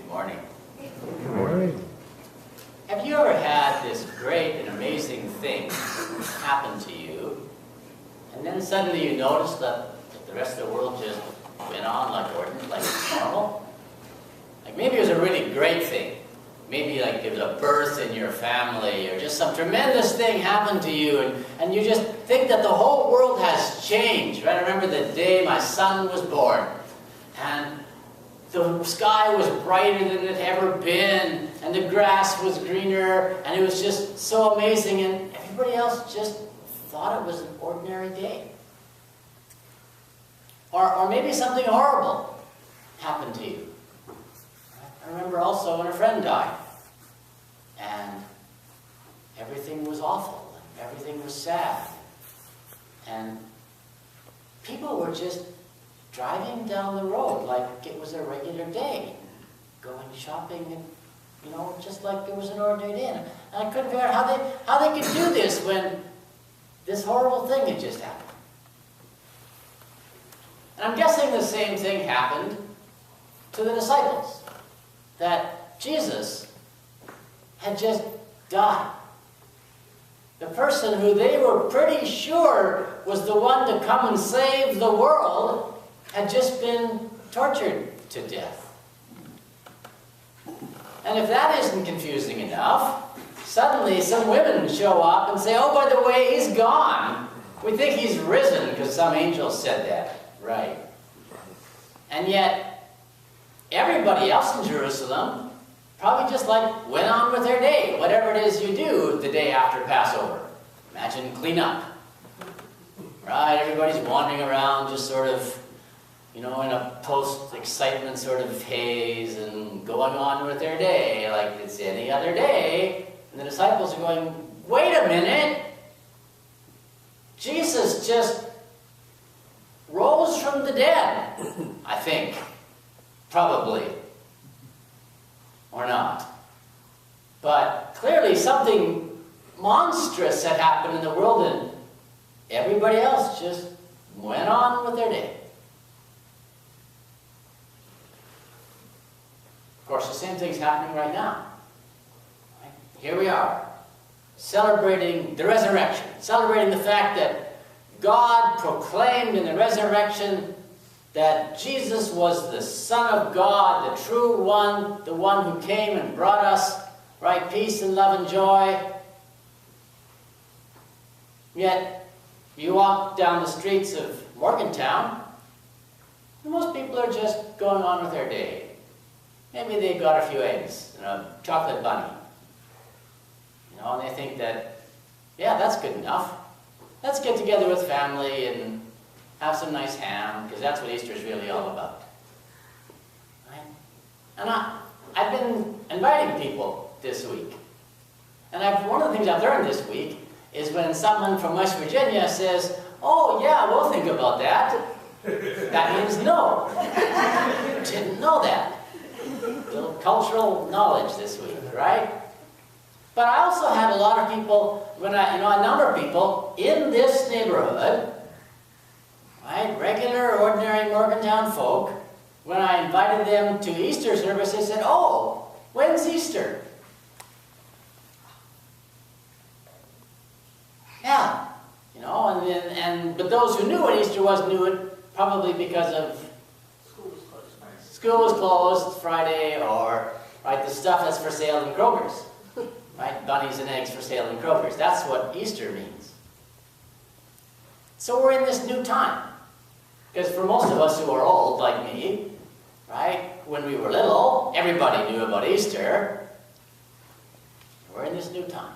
morning. Good morning. Have you ever had this great and amazing thing happen to you, and then suddenly you notice that the rest of the world just went on like normal? Like maybe it was a really great thing. Maybe like there was a birth in your family, or just some tremendous thing happened to you, and you just think that the whole world has changed. Right? I remember the day my son was born, and the sky was brighter than it had ever been, and the grass was greener, and it was just so amazing, and everybody else just thought it was an ordinary day. Or maybe something horrible happened to you. I remember also when a friend died, and everything was awful, and everything was sad, and people were just driving down the road like it was a regular day, going shopping, and just like it was an ordinary day. And I couldn't figure out how they could do this when this horrible thing had just happened. And I'm guessing the same thing happened to the disciples, that Jesus had just died. The person who they were pretty sure was the one to come and save the world had just been tortured to death. And if that isn't confusing enough, suddenly some women show up and say, oh, by the way, he's gone. We think he's risen because some angel said that. Right. And yet, everybody else in Jerusalem probably just went on with their day, whatever it is you do the day after Passover. Imagine clean up. Right? Everybody's wandering around just sort of in a post-excitement sort of haze and going on with their day like it's any other day. And the disciples are going, wait a minute! Jesus just rose from the dead, I think. Probably. Or not. But clearly something monstrous had happened in the world, and everybody else just went on with their day. Of course, the same thing's happening right now. Right? Here we are, celebrating the resurrection, celebrating the fact that God proclaimed in the resurrection that Jesus was the Son of God, the true one, the one who came and brought us, right, peace and love and joy. Yet, you walk down the streets of Morgantown, and most people are just going on with their day. Maybe they got a few eggs and a chocolate bunny. And they think that, yeah, that's good enough. Let's get together with family and have some nice ham, because that's what Easter is really all about. Right? And I've been inviting people this week. And one of the things I've learned this week is when someone from West Virginia says, oh, yeah, we'll think about that. That means no. Didn't know that. A little cultural knowledge this week, right? But I also had a lot of people, a number of people in this neighborhood, right, regular, ordinary Morgantown folk, when I invited them to Easter service, they said, oh, when's Easter? Yeah, but those who knew what Easter was knew it probably because of school was closed Friday, or right, the stuff that's for sale in Kroger's. Right? Bunnies and eggs for sale in Kroger's. That's what Easter means. So we're in this new time. Because for most of us who are old, like me, right, when we were little, everybody knew about Easter. We're in this new time.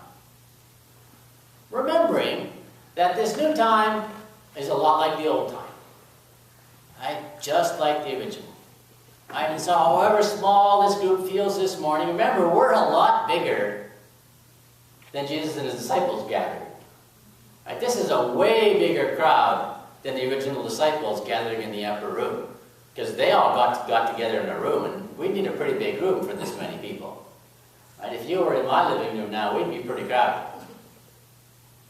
Remembering that this new time is a lot like the old time. Right? Just like the original. Right? And so however small this group feels this morning, remember, we're a lot bigger than Jesus and his disciples gathered. Right? This is a way bigger crowd than the original disciples gathering in the upper room. Because they all got together in a room, and we need a pretty big room for this many people. Right? If you were in my living room now, we'd be pretty crowded.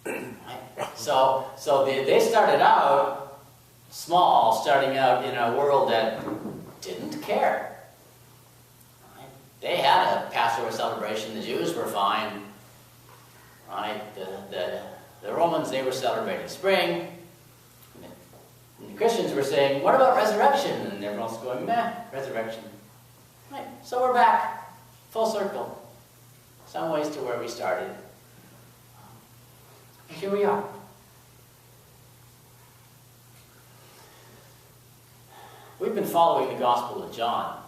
Right? So they started out small, starting out in a world that didn't care. Right? they had a Passover celebration. The Jews were fine, right? The Romans, they were celebrating spring. And the Christians were saying, what about resurrection? And everyone's going, meh, resurrection. Right, so we're back, full circle. Some ways to where we started. And here we are. We've been following the Gospel of John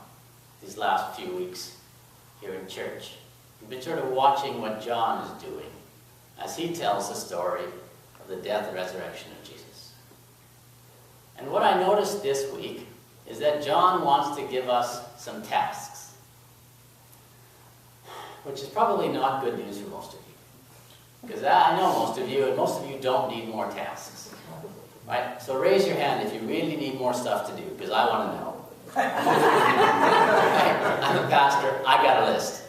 these last few weeks here in church. We've been sort of watching what John is doing as he tells the story of the death and resurrection of Jesus. And what I noticed this week is that John wants to give us some tasks, which is probably not good news for most of you. Because I know most of you, and most of you don't need more tasks. Right? So raise your hand if you really need more stuff to do, because I want to know. Right? I'm a pastor, I got a list.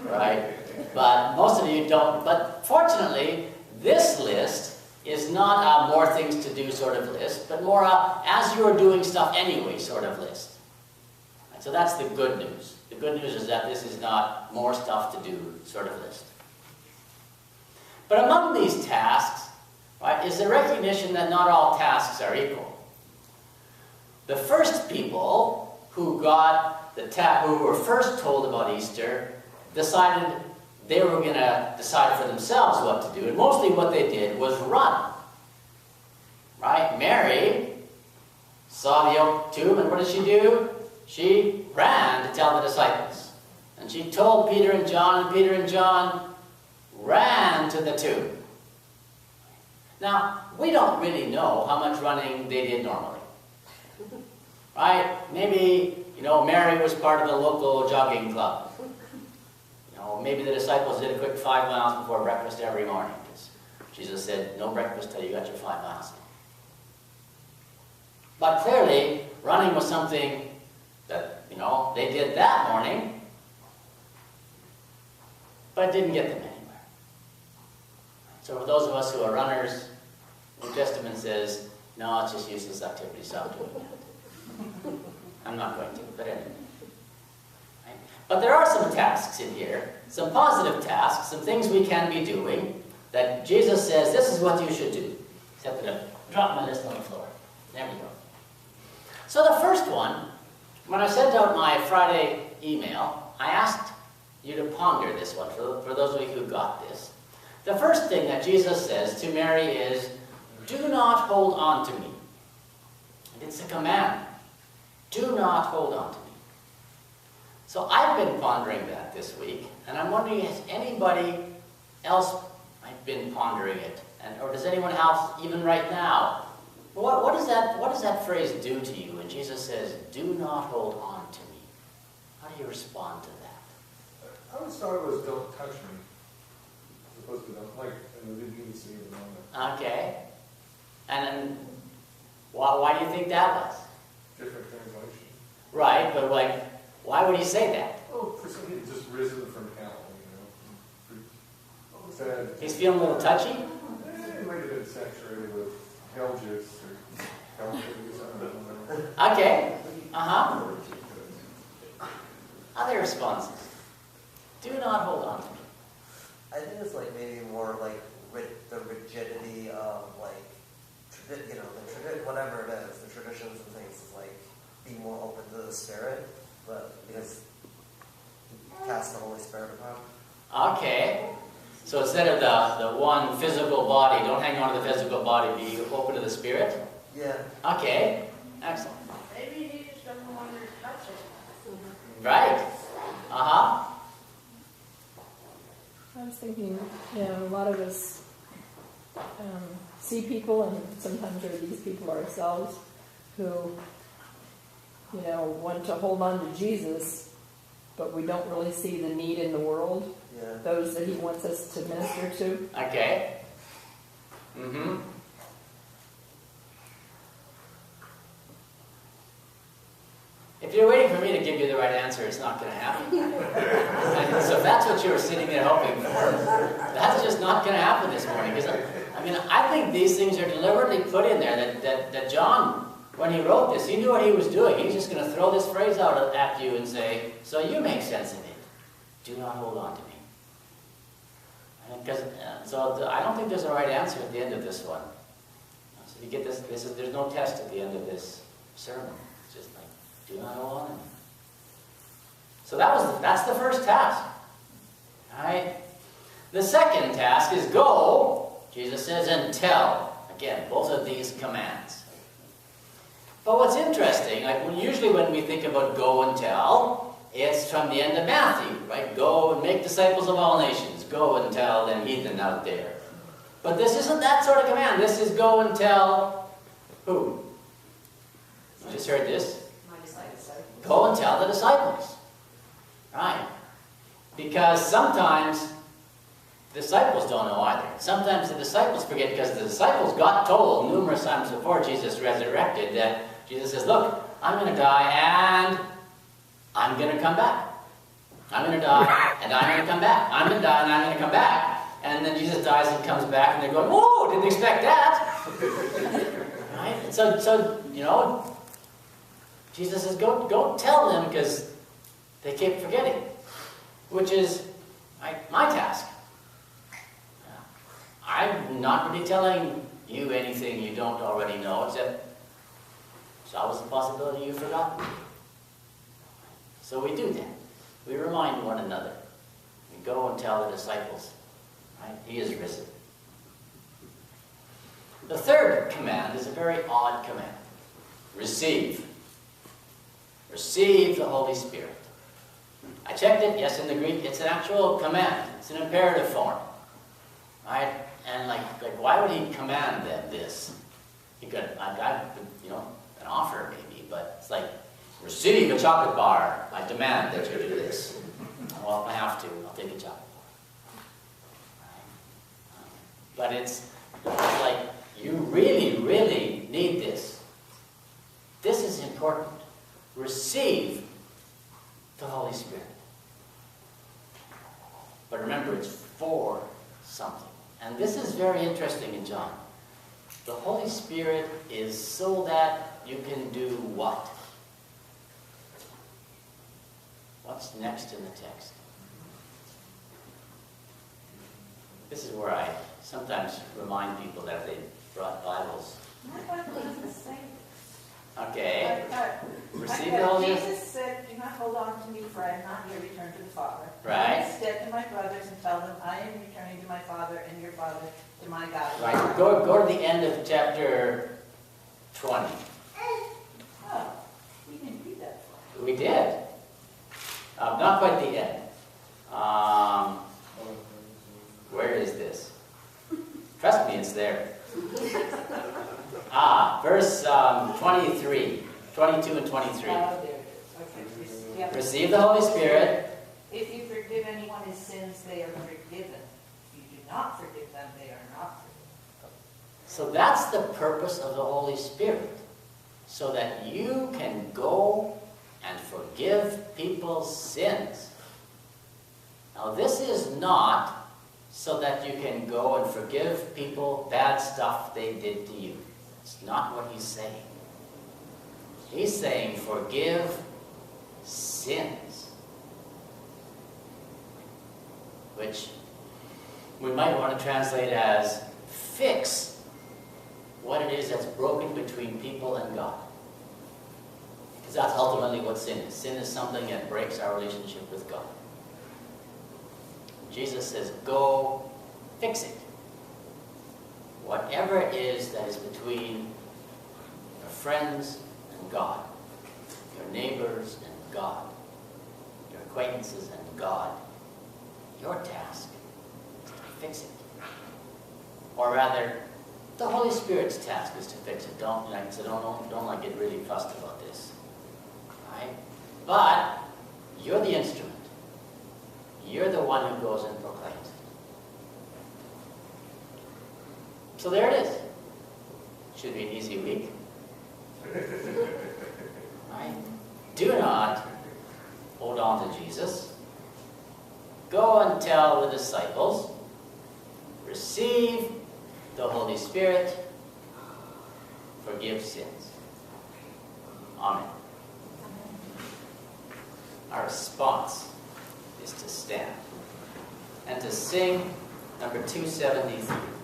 Right? But most of you don't. But fortunately, this list is not a more things to do sort of list, but more a as you're doing stuff anyway sort of list. Right? So that's the good news. The good news is that this is not more stuff to do sort of list. But among these tasks, right, is the recognition that not all tasks are equal. The first people who got who were first told about Easter decided they were going to decide for themselves what to do, and mostly what they did was run. Right? Mary saw the oak tomb, and what did she do? She ran to tell the disciples. And she told Peter and Peter and John ran to the tomb. Now, we don't really know how much running they did normally. Right? Maybe, Mary was part of the local jogging club. Maybe the disciples did a quick 5 miles before breakfast every morning. Jesus said, no breakfast till you got your 5 miles. But clearly, running was something that, they did that morning, but it didn't get them anywhere. So for those of us who are runners, the New Testament says, no, it's just useless activity, stop doing that. I'm not going to, but anyway. Right? But there are some tasks in here, some positive tasks, some things we can be doing that Jesus says, this is what you should do. Except that I dropped my list on the floor. There we go. So the first one, when I sent out my Friday email, I asked you to ponder this one, for those of you who got this. The first thing that Jesus says to Mary is, do not hold on to me. And it's a command. Do not hold on to me. So I've been pondering that this week, and I'm wondering, has anybody else been pondering it? Or does anyone else, even right now, what does that phrase do to you when Jesus says, do not hold on to me? How do you respond to that? I always thought it was don't touch me. As opposed to don't, like in the immediacy of the moment. Okay. And then, why do you think that was? Different translation. Right, but why would he say that? Oh, for some people just risen from hell, Said, He's feeling a little touchy? It might have been saturated with hell juice or hell juice, I don't know. Okay. Uh-huh. Other responses. Do not hold on to me. I think it's maybe more the rigidity of whatever it is, the traditions and things is be more open to the Spirit, but because you cast the Holy Spirit upon. Okay. So instead of the one physical body, don't hang on to the physical body, be open to the Spirit? Yeah. Okay. Excellent. Maybe he just doesn't want her to touch it. Right. Uh-huh. I was thinking, a lot of us see people, and sometimes are these people ourselves, who, want to hold on to Jesus, but we don't really see the need in the world. Yeah. Those that he wants us to minister to. Okay. Mm-hmm. If you're waiting for me to give you the right answer, it's not going to happen. And so if that's what you were sitting there hoping for, that's just not going to happen this morning. Because I think these things are deliberately put in there that John, when he wrote this, he knew what he was doing. He's just going to throw this phrase out at you and say, so you make sense of it. do not hold on to me. Because I don't think there's a right answer at the end of this one. So if you get this, there's no test at the end of this sermon. It's just like, do not hold on to me. So that's the first task. All right. The second task is go, Jesus says, and tell. Again, both of these commands. But what's interesting, usually when we think about go and tell, it's from the end of Matthew, right? Go and make disciples of all nations. Go and tell them heathen out there. But this isn't that sort of command. This is go and tell who? You just heard this? My disciples. Go and tell the disciples. Right? Because sometimes the disciples don't know either. Sometimes the disciples forget, because the disciples got told numerous times before Jesus resurrected that Jesus says, look, I'm going to die and I'm going to come back. I'm going to die and I'm going to come back. I'm going to die and I'm going to come back. And then Jesus dies and comes back and they're going, whoa, didn't expect that. Right? And so, Jesus says, go tell them, because they keep forgetting, which is my task. I'm not really telling you anything you don't already know, except there's always the possibility you've forgotten. So we do that. We remind one another. We go and tell the disciples, right? He is risen. The third command is a very odd command. Receive. Receive the Holy Spirit. I checked it. Yes, in the Greek, it's an actual command. It's an imperative form. Right? And why would he command them this? He could, an offer maybe, but it's like, receive a chocolate bar. I demand that you do this. Well, if I have to, I'll take a chocolate bar. Right? But it's like, you really, really need this. This is important. Receive the Holy Spirit. But remember, it's for something. And this is very interesting in John. The Holy Spirit is so that you can do what? What's next in the text? This is where I sometimes remind people that they brought Bibles. My Bible doesn't say. Okay. Receive the I Holy thought Jesus said, do not hold on to me, for I am not yet returned to the Father. Right. Instead to my brothers and tell them, I am returning to my Father and your Father, to my God. Right. Go to the end of chapter 20. Oh, we didn't read that far. We did. Not quite the end. Where is this? Trust me, it's there. Verse 23, 22 and 23. Oh, there it is. Okay. Yep. Receive the Holy Spirit. If you forgive anyone his sins, they are forgiven. If you do not forgive them, they are not forgiven. So that's the purpose of the Holy Spirit. So that you can go and forgive people's sins. Now this is not so that you can go and forgive people bad stuff they did to you. It's not what he's saying. He's saying forgive sins. Which we might want to translate as fix what it is that's broken between people and God. Because that's ultimately what sin is. Sin is something that breaks our relationship with God. Jesus says, go fix it. Whatever it is that is between your friends and God, your neighbors and God, your acquaintances and God, your task is to fix it. Or rather, the Holy Spirit's task is to fix it. Don't get really fussed about this. Right? But you're the instrument. You're the one who goes and proclaims it. So there it is. Should be an easy week. Right? Do not hold on to Jesus. Go and tell the disciples. Receive the Holy Spirit. Forgive sins. Amen. Our response is to stand and to sing number 273.